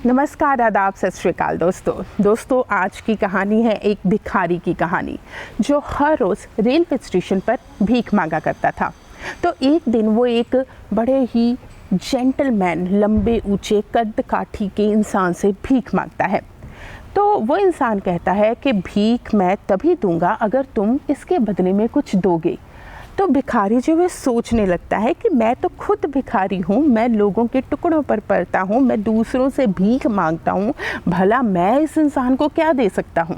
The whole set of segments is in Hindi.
नमस्कार, आदाब, सत श्री अकाल दोस्तों आज की कहानी है एक भिखारी की कहानी जो हर रोज़ रेलवे स्टेशन पर भीख मांगा करता था। तो एक दिन वो एक बड़े ही जेंटलमैन, लंबे ऊंचे कद काठी के इंसान से भीख मांगता है। तो वो इंसान कहता है कि भीख मैं तभी दूंगा अगर तुम इसके बदले में कुछ दोगे। तो भिखारी जो है सोचने लगता है कि मैं तो खुद भिखारी हूँ, मैं लोगों के टुकड़ों पर पलता हूँ, मैं दूसरों से भीख मांगता हूँ, भला मैं इस इंसान को क्या दे सकता हूँ।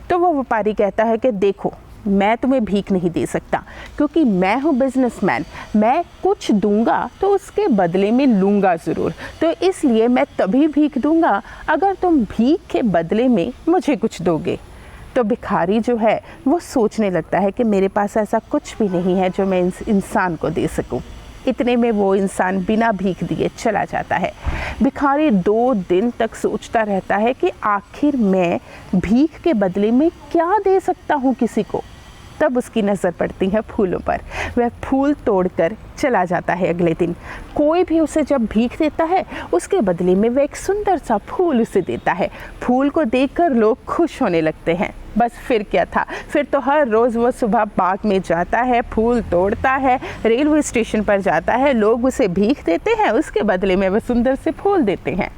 तो वो व्यापारी कहता है कि देखो, मैं तुम्हें भीख नहीं दे सकता क्योंकि मैं हूँ बिजनेसमैन, मैं कुछ दूंगा तो उसके बदले में लूँगा ज़रूर। तो इसलिए मैं तभी भीख दूंगा अगर तुम भीख के बदले में मुझे कुछ दोगे। तो भिखारी जो है वो सोचने लगता है कि मेरे पास ऐसा कुछ भी नहीं है जो मैं इस इंसान को दे सकूं। इतने में वो इंसान बिना भीख दिए चला जाता है। भिखारी 2 दिन तक सोचता रहता है कि आखिर मैं भीख के बदले में क्या दे सकता हूँ किसी को। तब उसकी नज़र पड़ती है फूलों पर। वह फूल तोड़कर चला जाता है। अगले दिन कोई भी उसे जब भीख देता है उसके बदले में वह एक सुंदर सा फूल उसे देता है। फूल को देखकर लोग खुश होने लगते हैं। बस फिर क्या था, फिर तो हर रोज़ वो सुबह बाग में जाता है, फूल तोड़ता है, रेलवे स्टेशन पर जाता है, लोग उसे भीख देते हैं, उसके बदले में वह सुंदर से फूल देते हैं।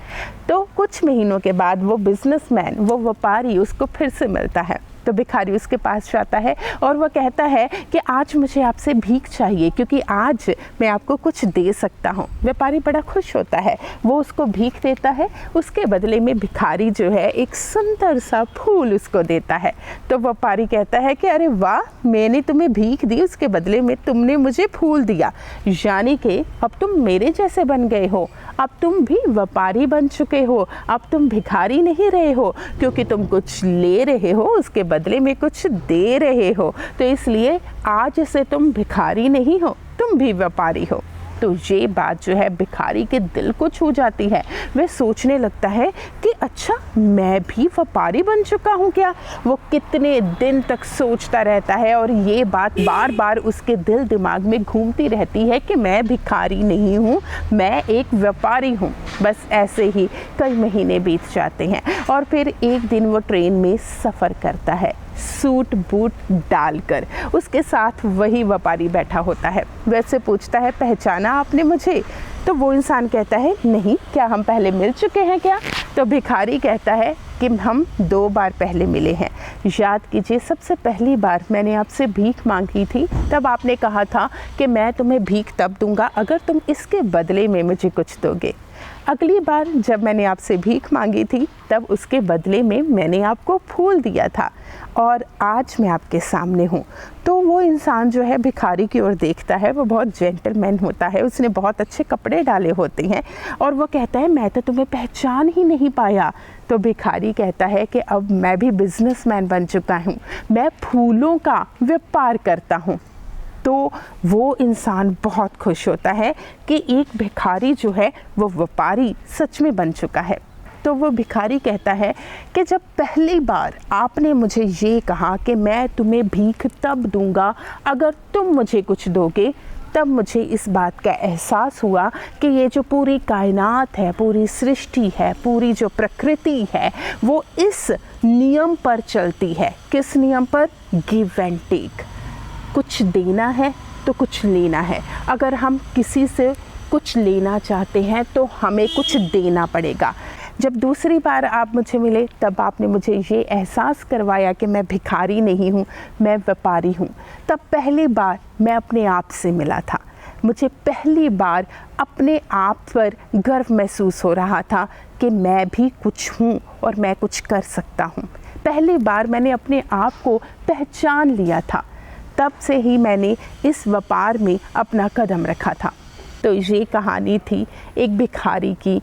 तो कुछ महीनों के बाद वो बिजनेसमैन, वो व्यापारी उसको फिर से मिलता है। तो भिखारी उसके पास जाता है और वह कहता है कि आज मुझे आपसे भीख चाहिए क्योंकि आज मैं आपको कुछ दे सकता हूँ। व्यापारी बड़ा खुश होता है, वो उसको भीख देता है। उसके बदले में भिखारी जो है एक सुंदर सा फूल उसको देता है। तो व्यापारी कहता है कि अरे वाह, मैंने तुम्हें भीख दी, उसके बदले में तुमने मुझे फूल दिया, यानी कि अब तुम मेरे जैसे बन गए हो। अब तुम भी व्यापारी बन चुके हो, अब तुम भिखारी नहीं रहे हो क्योंकि तुम कुछ ले रहे हो, उसके बदले में कुछ दे रहे हो। तो इसलिए आज से तुम भिखारी नहीं हो, तुम भी व्यापारी हो। तो ये बात जो है भिखारी के दिल को छू जाती है। वह सोचने लगता है कि अच्छा, मैं भी व्यापारी बन चुका हूँ क्या। वो कितने दिन तक सोचता रहता है और ये बात बार बार उसके दिल दिमाग में घूमती रहती है कि मैं भिखारी नहीं हूँ, मैं एक व्यापारी हूँ। बस ऐसे ही कई महीने बीत जाते हैं और फिर एक दिन वो ट्रेन में सफ़र करता है, सूट बूट डालकर। उसके साथ वही व्यापारी बैठा होता है। वैसे पूछता है, पहचाना आपने मुझे? तो वो इंसान कहता है, नहीं, क्या हम पहले मिल चुके हैं क्या? तो भिखारी कहता है कि हम 2 बार पहले मिले हैं। याद कीजिए, सबसे पहली बार मैंने आपसे भीख मांगी थी, तब आपने कहा था कि मैं तुम्हें भीख तब दूंगा अगर तुम इसके बदले में मुझे कुछ दोगे। अगली बार जब मैंने आपसे भीख मांगी थी तब उसके बदले में मैंने आपको फूल दिया था और आज मैं आपके सामने हूँ। तो वो इंसान जो है भिखारी की ओर देखता है। वो बहुत जेंटलमैन होता है, उसने बहुत अच्छे कपड़े डाले होते हैं और वो कहता है, मैं तो तुम्हें पहचान ही नहीं पाया। तो भिखारी कहता है कि अब मैं भी बिजनेसमैन बन चुका हूँ, मैं फूलों का व्यापार करता हूँ। तो वो इंसान बहुत खुश होता है कि एक भिखारी जो है वो व्यापारी सच में बन चुका है। तो वो भिखारी कहता है कि जब पहली बार आपने मुझे ये कहा कि मैं तुम्हें भीख तब दूंगा अगर तुम मुझे कुछ दोगे, तब मुझे इस बात का एहसास हुआ कि ये जो पूरी कायनात है, पूरी सृष्टि है, पूरी जो प्रकृति है, वो इस नियम पर चलती है। किस नियम पर? Give and take. कुछ देना है तो कुछ लेना है। अगर हम किसी से कुछ लेना चाहते हैं तो हमें कुछ देना पड़ेगा। जब दूसरी बार आप मुझे मिले तब आपने मुझे ये एहसास करवाया कि मैं भिखारी नहीं हूँ, मैं व्यापारी हूँ। तब पहली बार मैं अपने आप से मिला था। मुझे पहली बार अपने आप पर गर्व महसूस हो रहा था कि मैं भी कुछ हूँ और मैं कुछ कर सकता हूँ। पहली बार मैंने अपने आप को पहचान लिया था। तब से ही मैंने इस व्यापार में अपना कदम रखा था। तो ये कहानी थी एक भिखारी की,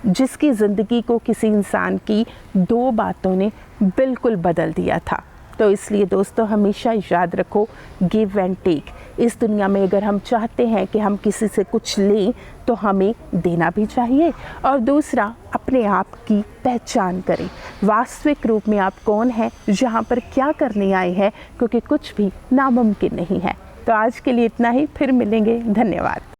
जिसकी ज़िंदगी को किसी इंसान की 2 बातों ने बिल्कुल बदल दिया था। तो इसलिए दोस्तों, हमेशा याद रखो, गिव एंड टेक। इस दुनिया में अगर हम चाहते हैं कि हम किसी से कुछ लें तो हमें देना भी चाहिए और दूसरा, अपने आप की पहचान करें। वास्तविक रूप में आप कौन हैं, जहाँ पर क्या करने आए हैं, क्योंकि कुछ भी नामुमकिन नहीं है। तो आज के लिए इतना ही, फिर मिलेंगे। धन्यवाद।